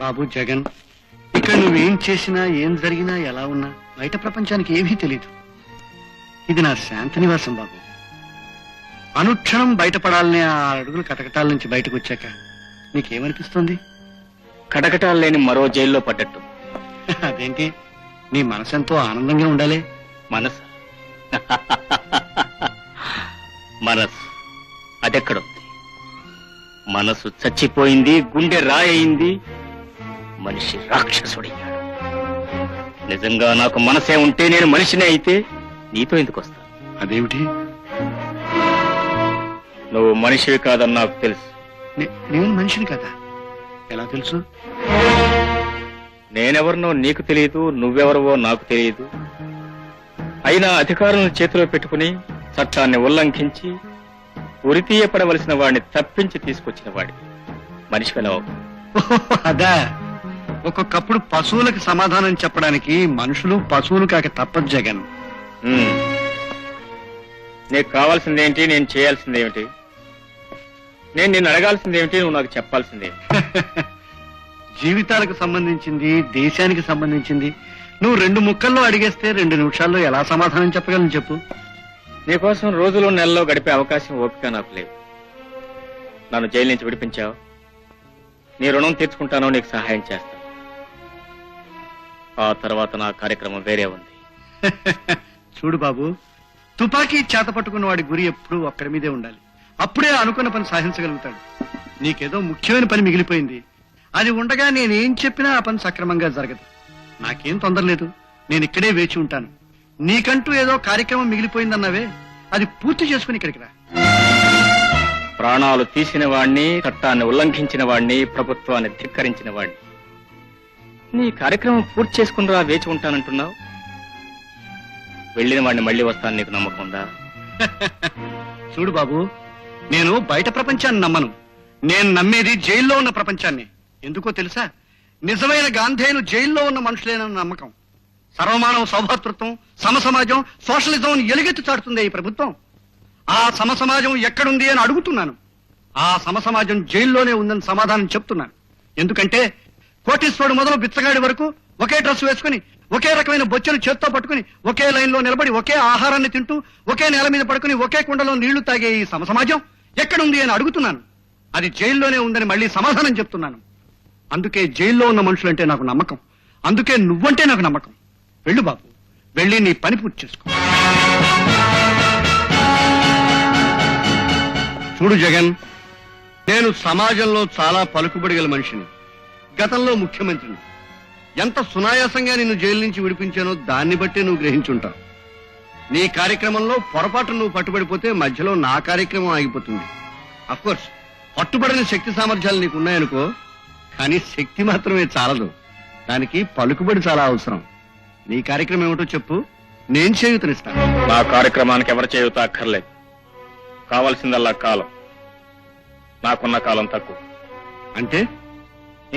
బాబు జగన్, ఇక్కడ నువ్వేం చేసినా ఏం జరిగినా ఎలా ఉన్నా బయట ప్రపంచానికి ఏమీ తెలీదు. ఇది నా శాంతి నివాసం బాబు. అనుక్షణం బయటపడాలనే ఆ అడుగులు కటకటాల నుంచి బయటకు వచ్చాక నీకేమనిపిస్తుంది? కటకటాలు లేని మరో జైల్లో పడ్డట్టు. అదేంటి, నీ మనసెంతో ఆనందంగా ఉండాలి. మనసు మనసు అదెక్కడుంది? మనసు చచ్చిపోయింది, గుండె రాయింది, మనిషి రాక్షసుడయ్యాడు. నిజంగా నాకు మనసే ఉంటే నేను మనిషినే అయితే నీతో ఎందుకు వస్తా? అదేమిటి? నువ్వు మనిషివి కాదని నాకు తెలుసు. నేను మనిషిని కదా? ఎలా తెలుసు? నేనెవరినో నీకు తెలియదు, నువ్వెవరవో నాకు తెలియదు. అయినా అధికారులను చేతిలో పెట్టుకుని చట్టాన్ని ఉల్లంఘించి ఉరితీయపడవలసిన వాడిని తప్పించి తీసుకొచ్చిన వాడి మనిషిగా. అదా, ఒక్కొక్కప్పుడు పశువులకు సమాధానం చెప్పడానికి మనుషులు పశువులు కాక తప్పదు జగన్. నీకు కావాల్సిందేంటి, నేను చేయాల్సిందేమిటి? నేను నిన్ను అడగాల్సిందేమిటి, నువ్వు నాకు చెప్పాల్సిందేమిటి? జీవితాలకు సంబంధించింది, దేశానికి సంబంధించింది నువ్వు 2 ముక్కల్లో అడిగేస్తే 2 నిమిషాల్లో ఎలా సమాధానం చెప్పగలను చెప్పు. నీకోసం రోజులు నెలలో గడిపే అవకాశం, ఓపిక నాకు లేవు. నన్ను జైలు నుంచి విడిపించావు, నీ రుణం తీర్చుకుంటానో నీకు సహాయం చేస్తాను. ఆ తర్వాత నా కార్యక్రమం వేరే ఉంది. చూడు బాబు, తుపాకీ చేత పట్టుకున్న వాడి గురి ఎప్పుడూ ఒక్కడి మీదే ఉండాలి. అప్పుడే అనుకున్న పని సాధించగలుగుతాడు. నీకేదో ముఖ్యమైన పని మిగిలిపోయింది. అది ఉండగా నేనేం చెప్పినా ఆ పని సక్రమంగా జరగదు. నాకేం తొందర లేదు, నేను ఇక్కడే వేచి ఉంటాను. నీకంటూ ఏదో కార్యక్రమం మిగిలిపోయిందన్నావే, అది పూర్తి చేసుకుని ఇక్కడికి రా. ప్రాణాలు తీసిన వాణ్ణి, చట్టాన్ని ఉల్లంఘించిన వాణ్ణి, ప్రభుత్వాన్ని ధిక్కరించిన వాణ్ణి. నీ కార్యక్రమం పూర్తి చేసుకుని రా, వేచి ఉంటానంటున్నావు. వెళ్ళిన వాడిని మళ్ళీ వస్తాను, నీకు నమ్మకం ఉందా? చూడు బాబు, నేను బయట ప్రపంచాన్ని నమ్మను. నేను నమ్మేది జైల్లో ఉన్న ప్రపంచాన్ని. ఎందుకో తెలుసా? నిజమైన గాంధేయులు జైల్లో ఉన్న మనుషులేనన్న నమ్మకం. సర్వమానవ సౌభాతృత్వం, సమసమాజం, సోషలిజం ఎలుగెత్తి చాటుతుంది ఈ ప్రభుత్వం. ఆ సమసమాజం ఎక్కడుంది అని అడుగుతున్నాను. ఆ సమసమాజం జైల్లోనే ఉందని సమాధానం చెప్తున్నాను. ఎందుకంటే కోటీశ్వరుడు మొదలు బిచ్చగాడి వరకు ఒకే డ్రెస్ వేసుకుని, ఒకే రకమైన బొచ్చెను చేత్తో పట్టుకుని, ఒకే లైన్లో నిలబడి, ఒకే ఆహారాన్ని తింటూ, ఒకే నేల మీద పడుకుని, ఒకే కుండలో నీళ్లు తాగే ఈ సమసమాజం ఎక్కడుంది అని అడుగుతున్నాను. అది జైల్లోనే ఉందని మళ్ళీ సమాధానం చెప్తున్నాను. అందుకే జైల్లో ఉన్న మనుషులంటే నాకు నమ్మకం. అందుకే నువ్వంటే నాకు నమ్మకం. వెళ్ళు బాబు, వెళ్ళి నీ పని పూర్తి చేసుకో. చూడు జగన్, నేను సమాజంలో చాలా పలుకుబడి గల మనిషిని. గతంలో ముఖ్యమంత్రిని. ఎంత సునాయాసంగా నిన్ను జైలు నుంచి విడిపించానో దాన్ని బట్టి నువ్వు గ్రహించుంటావు. నీ కార్యక్రమంలో పొరపాటు నువ్వు పట్టుబడిపోతే మధ్యలో నా కార్యక్రమం ఆగిపోతుంది. అఫ్కోర్స్ పట్టుబడిన శక్తి సామర్థ్యాలు నీకు ఉన్నాయనుకో, కానీ శక్తి మాత్రమే చాలదు. దానికి పలుకుబడి చాలా అవసరం. నీ కార్యక్రమం ఏమిటో చెప్పు, నేను చేయూతనిస్తాను. నా కార్యక్రమానికి ఎవరు చేయూత అక్కర్లేదు. కావాల్సిందల్లా కాలం. నాకున్న కాలం తక్కువ. అంటే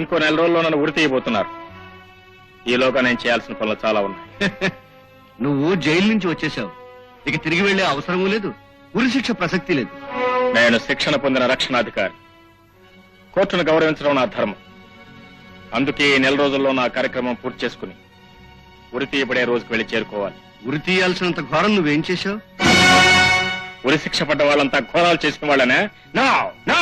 ఇంకో 4 రోజుల్లో నన్ను ఉరి తీయబోతున్నారు. ఈలోగా నేను చేయాల్సిన పనులు చాలా ఉన్నాయి. నువ్వు జైలు నుంచి వచ్చేసావు, ఇక తిరిగి వెళ్లే అవసరమూ లేదు, ఉరి శిక్ష ప్రసక్తి లేదు. నేను శిక్షణ పొందిన రక్షణాధికారి. కోర్టును గౌరవించడం నా ధర్మం. అందుకే ఈ 4 రోజుల్లో నా కార్యక్రమం పూర్తి చేసుకుని ఉరి తీయబడే రోజుకు వెళ్లి చేరుకోవాలి. ఉరి తీయాల్సినంత ఘోరం నువ్వేం చేశావు? ఉరి శిక్ష పడ్డ వాళ్ళంతా ఘోరాలు చేసిన వాళ్ళనే. నా నా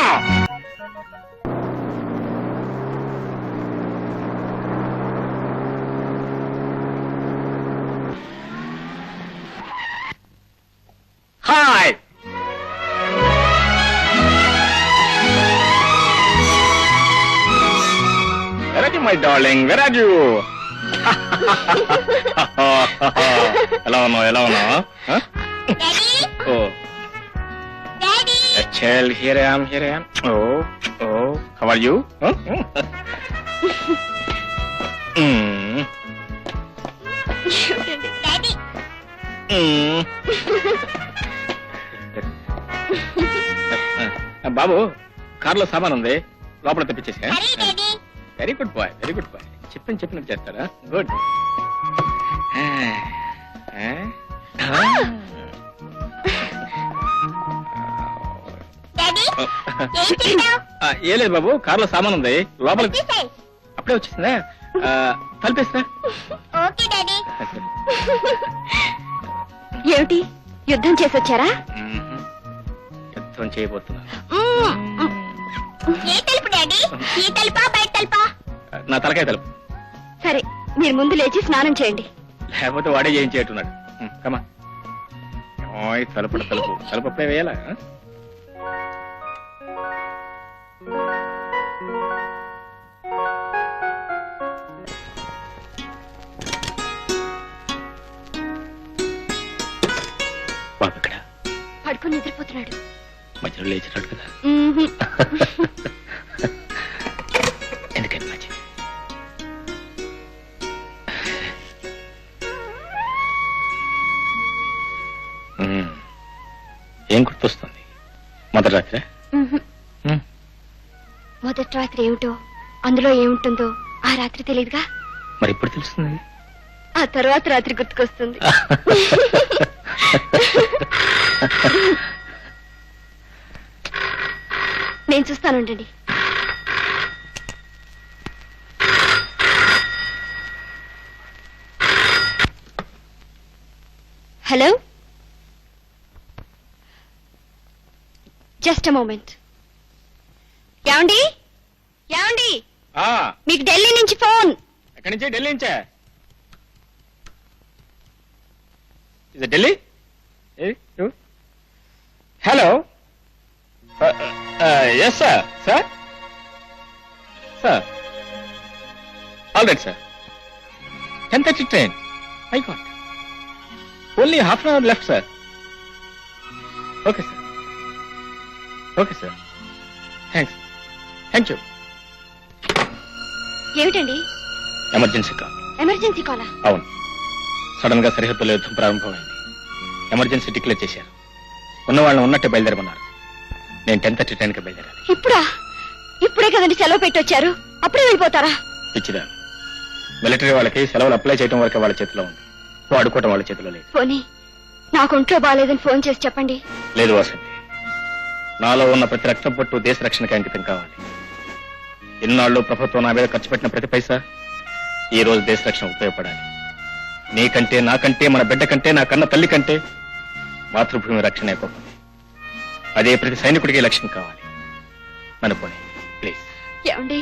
hi, where are you, my darling? Where are you? ఎలా ఉన్నావు? Oh, Daddy! child, here I am. Oh, how are you? Daddy! బాబు, కార్లో సామాన్ ఉంది, లోపల తెప్పించేసా. Hurry, Daddy! Very good boy. చెప్పినట్టు చేస్తారా? గుడ్. Daddy! ఏం తింటావ్? ఏ లేదు బాబు, కార్లో సామాన్ ఉంది, లోపల. వచ్చేసేయ్. అప్పుడే వచ్చేసిందా? తలుపేస్తా. Okay daddy. ఏమిటి యుద్ధం చేసొచ్చారా? యుద్ధం చేయబోతున్నా. ఏ తలుపు డాడీ? ఈ తలుపా బయట తలుపా? నా తలకాయ తలుపు. సరే మీరు ముందు లేచి స్నానం చేయండి. లేకపోతే వాడే చేయించేట్టున్నాడు. కమా తలుపు తలుపు తలుపు అప్పుడే వేయాలా? బాబు ఇక్కడ పడుకుని నిద్రపోతున్నాడు. మధ్యలో లేచినాడు కదా. మ్మ్హ్మ్. ఎందుకని మంచి ఏం గుర్తొస్తుంది? మొదటి రాత్రి మ్మ్హ్మ్. మొదటి రాత్రి ఏమిటో అందులో ఏముంటుందో ఆ రాత్రి తెలియదుగా. మరి ఇప్పుడు తెలుస్తుంది. ఆ తర్వాత రాత్రి గుర్తుకొస్తుంది. నేను చూస్తానుండండి. Hello, just moment. ఏమండి ఏమండి, మీకు ఢిల్లీ నుంచి ఫోన్. ఎక్కడి నుంచే? ఢిల్లీ నుంచే. ఇది Delhi. Hello, yes sir. Sir sir, all right sir. 10:30 train. I got only half an hour left sir. Okay sir. Okay sir, thanks. Thank you. ఏమిటండి? Emergency call. ఎమర్జెన్సీ కాలా? అవును, సడన్ గా సరిహద్దులో యుద్ధం ప్రారంభమైంది. ఎమర్జెన్సీ డిక్లేర్ చేశారు. ఉన్న వాళ్ళని ఉన్నట్టే బయలుదేరమన్నారు. నేను 10:30 ట్రైన్కి బయలుదేరాలి. ఇప్పుడా? ఇప్పుడే కదండి సెలవు పెట్టొచ్చారు, అప్పుడే వెళ్ళిపోతారా? పిచ్చిదా, మిలిటరీ వాళ్ళకి సెలవులు అప్లై చేయడం వరకే వాళ్ళ చేతిలో ఉంది, వాడుకోవటం వాళ్ళ చేతిలో లేదు. పోనీ నాకు ఒంట్లో బాగాలేదని ఫోన్ చేసి చెప్పండి. లేదు వసంతి, నాలో ఉన్న ప్రతి రక్తం పట్టు దేశ రక్షణకి అంకితం కావాలి. ఇన్నాళ్ళు ప్రభుత్వం నా మీద ఖర్చు పెట్టిన ప్రతి పైసా ఈ రోజు దేశ రక్షణ ఉపయోగపడాలి. నీకంటే, నాకంటే, మన బిడ్డ కంటే, నా కన్న తల్లి కంటే మాతృభూమి రక్షణ ఎక్కువ. అదే ప్రతి సైనికుడికి లక్ష్యం కావాలి. అనుకోని ప్లీజ్. ఏమండి,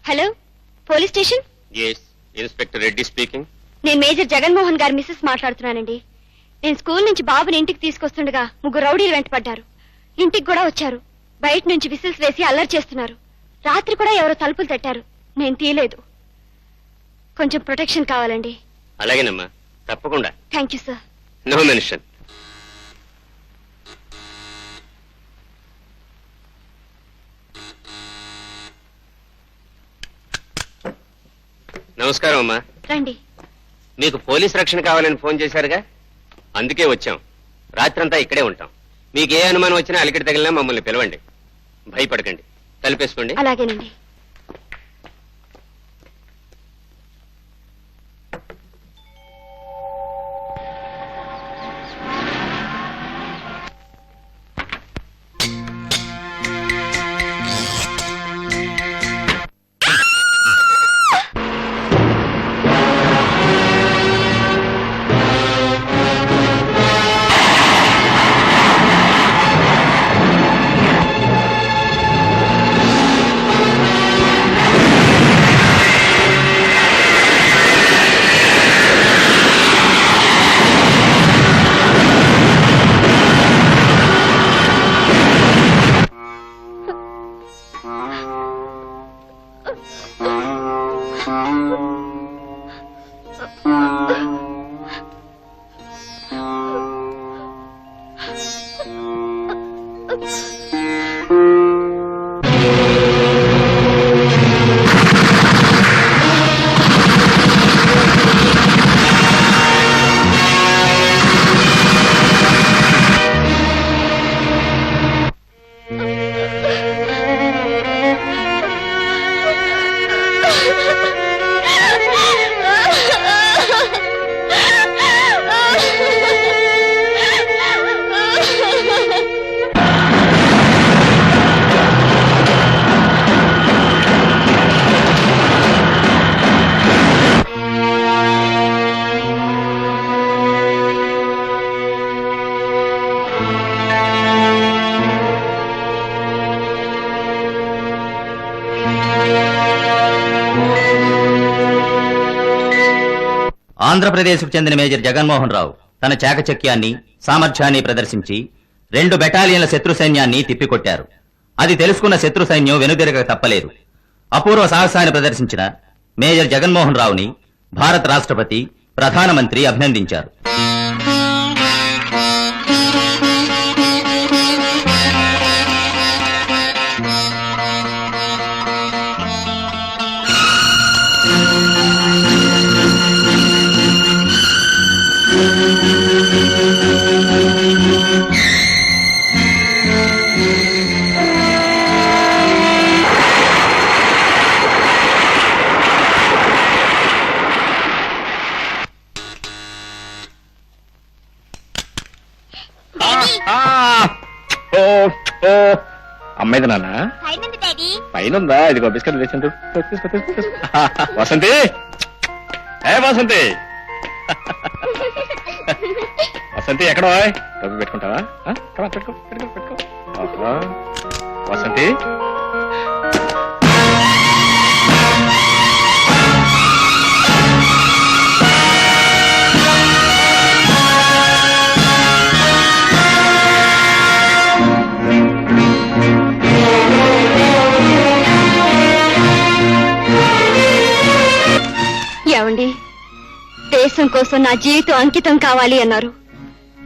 hello, police station. Inspector Reddy speaking. నేను మేజర్ జగన్మోహన్ గారి మిస్సెస్ మాట్లాడుతున్నానండి. నేను స్కూల్ నుంచి బాబుని ఇంటికి తీసుకొస్తుండగా ముగ్గురు రౌడీలు వెంటపడ్డారు. ఇంటికి కూడా వచ్చారు. బయట నుంచి విసిల్స్ వేసి అల్లరి చేస్తున్నారు. రాత్రి కూడా ఎవరో తలుపులు తట్టారు. నేను తీయలేదు. కొంచెం ప్రొటెక్షన్ కావాలండి. అలాగేనమ్మా, తప్పకుండా. Thank you sir. No mention. నమస్కారం అమ్మా. రండి. మీకు పోలీస్ రక్షణ కావాలని ఫోన్ చేశారుగా, అందుకే వచ్చాం. రాత్రంతా ఇక్కడే ఉంటాం. మీకు ఏ అనుమానం వచ్చినా అలికిడి తగిలినా మమ్మల్ని పిలవండి. భయపడకండి. తలుపేసుకోండి. అలాగేనండి. ఆంధ్రప్రదేశ్కు చెందిన మేజర్ జగన్మోహన్ రావు తన చాకచక్యాన్ని సామర్థ్యాన్ని ప్రదర్శించి 2 బెటాలియన్ల శత్రు సైన్యాన్ని తిప్పికొట్టారు. అది తెలుసుకున్న శత్రు సైన్యం వెనుదిరగక తప్పలేదు. అపూర్వ సాహసాన్ని ప్రదర్శించిన మేజర్ జగన్మోహన్ రావుని భారత రాష్ట్రపతి, ప్రధానమంత్రి అభినందించారు. అమ్మాయిది నాన్న అయినంది డాడీ. పైన ఇదిగో బిస్కెట్ తెచ్చిండు. తీసుకో, తీసుకో, తీసుకో. వసంతి, ఏ వసంతి, వసంతి ఎక్కడో డబ్బు పెట్టుకుంటావా? పెట్టుకో, పెట్టుకో, పెట్టుకో. ఆహా. వసంతి, ఏమండి, దేశం కోసం నా జీవితం అంకితం కావాలి అన్నారు.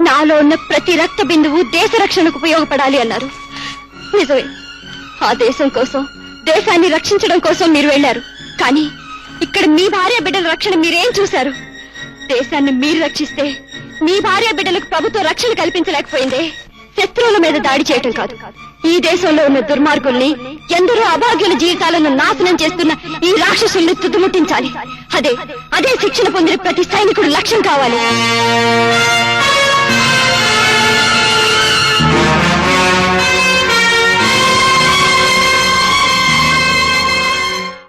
నాలో ఉన్న ప్రతి రక్త బిందువు దేశ రక్షణకు ఉపయోగపడాలి అన్నారు. నిజమే, ఆ దేశం కోసం, దేశాన్ని రక్షించడం కోసం మీరు వెళ్లారు. కానీ ఇక్కడ మీ భార్య బిడ్డల రక్షణ మీరేం చూశారు? దేశాన్ని మీరు రక్షిస్తే మీ భార్య బిడ్డలకు ప్రభుత్వం రక్షణ కల్పించలేకపోయిందే. శత్రువుల మీద దాడి చేయటం కాదు, ఈ దేశంలో ఉన్న దుర్మార్గుల్ని, ఎందరో అభాగ్యుల జీవితాలను నాశనం చేస్తున్న ఈ రాక్షసుల్ని తుదిముట్టించాలి. అదే శిక్షణ పొందిన ప్రతి సైనికుడు లక్ష్యం కావాలి.